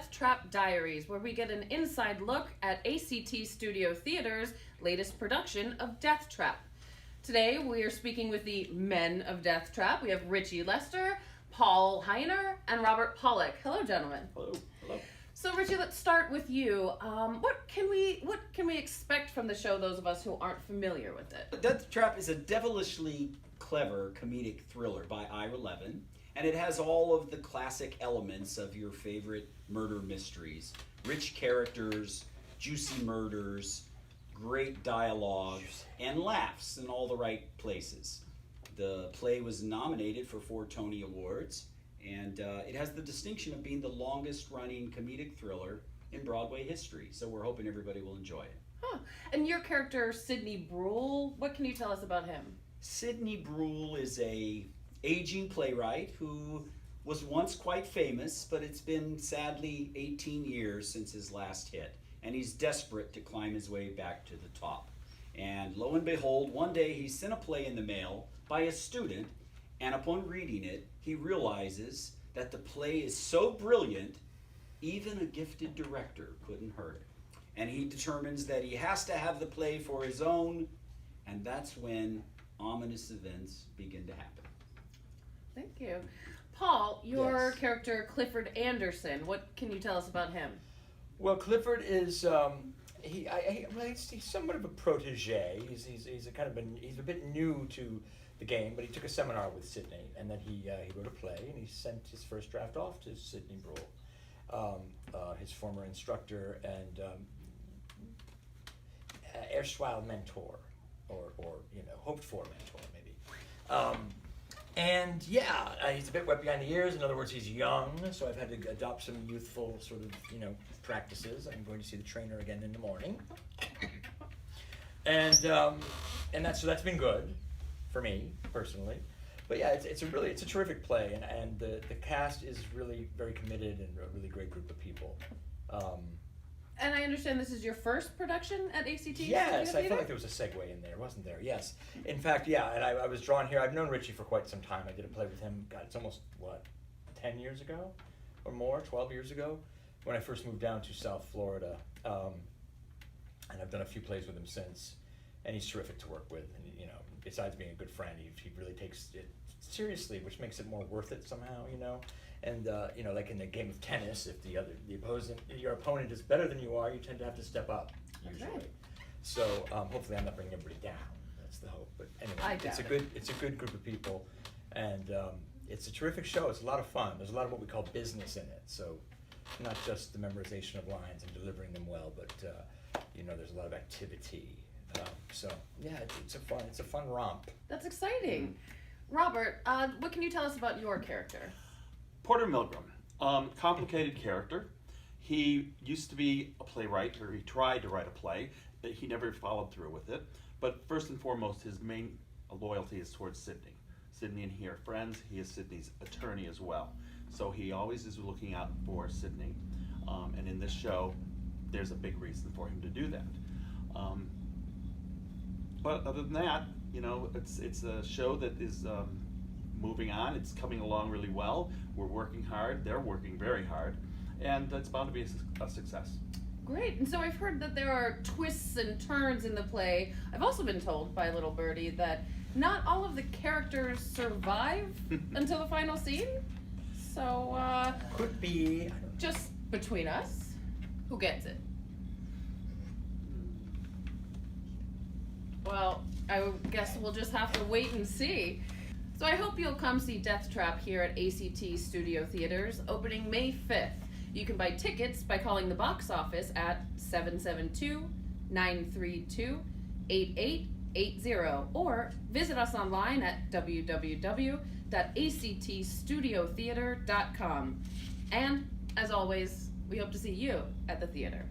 Deathtrap Diaries, where we get an inside look at A.C.T. Studio Theater's latest production of Deathtrap. Today, we are speaking with the men of Deathtrap. We have Richie Lester, Paul Heiner, and Robert Pollock. Hello, gentlemen. Hello. Hello. So, Richie, let's start with you. What can we expect from the show, those of us who aren't familiar with it? Deathtrap is a devilishly clever comedic thriller by Ira Levin, and it has all of the classic elements of your favorite murder mysteries. Rich characters, juicy murders, great dialogue, and laughs in all the right places. The play was nominated for 4 Tony Awards, and it has the distinction of being the longest running comedic thriller in Broadway history, so we're hoping everybody will enjoy it. Huh. And your character, Sidney Bruhl, what can you tell us about him? Sidney Bruhl is a aging playwright who was once quite famous, but it's been sadly 18 years since his last hit, and he's desperate to climb his way back to the top. And lo and behold, one day he's sent a play in the mail by a student, and upon reading it, he realizes that the play is so brilliant, even a gifted director couldn't hurt it. And he determines that he has to have the play for his own, and that's when ominous events begin to happen. Thank you. Paul, your Yes. character, Clifford Anderson, what can you tell us about him? Well, Clifford is he's somewhat of a protege. He's a bit new to the game, but he took a seminar with Sidney, and then he wrote a play, and he sent his first draft off to Sidney Bruhl, his former instructor and erstwhile mentor, or hoped for mentor maybe. And yeah, he's a bit wet behind the ears. In other words, he's young, so I've had to adopt some youthful sort of, practices. I'm going to see the trainer again in the morning. And that's been good for me personally. But yeah, it's a terrific play, and the cast is really very committed and a really great group of people. And I understand this is your first production at A.C.T. Yes, Studio I felt like there was a segue in there, wasn't there? Yes. In fact, yeah, and I was drawn here. I've known Richie for quite some time. I did a play with him, God, it's almost, 10 years ago or more, 12 years ago, when I first moved down to South Florida. And I've done a few plays with him since, and he's terrific to work with. And, besides being a good friend, he really takes it seriously, which makes it more worth it somehow, And like in the game of tennis, if your opponent is better than you are, you tend to have to step up usually. Okay. So hopefully I'm not bringing everybody down. That's the hope. But anyway, it's a good group of people, and it's a terrific show. It's a lot of fun. There's a lot of what we call business in it. So not just the memorization of lines and delivering them well, but there's a lot of activity. So yeah, it's a fun romp. That's exciting. Robert, what can you tell us about your character? Porter Milgram, complicated character. He used to be a playwright, or he tried to write a play. He never followed through with it. But first and foremost, his main loyalty is towards Sidney. Sidney and he are friends. He is Sidney's attorney as well. So he always is looking out for Sidney. And in this show, there's a big reason for him to do that. But other than that, it's a show that is moving on. It's coming along really well. We're working hard. They're working very hard. And it's bound to be a success. Great. And so I've heard that there are twists and turns in the play. I've also been told by Little Birdie that not all of the characters survive until the final scene. So, Could be. just between us, who gets it? Well, I guess we'll just have to wait and see. So I hope you'll come see Deathtrap here at A.C.T. Studio Theaters, opening May 5th. You can buy tickets by calling the box office at 772-932-8880 or visit us online at www.actstudiotheater.com. And, as always, we hope to see you at the theater.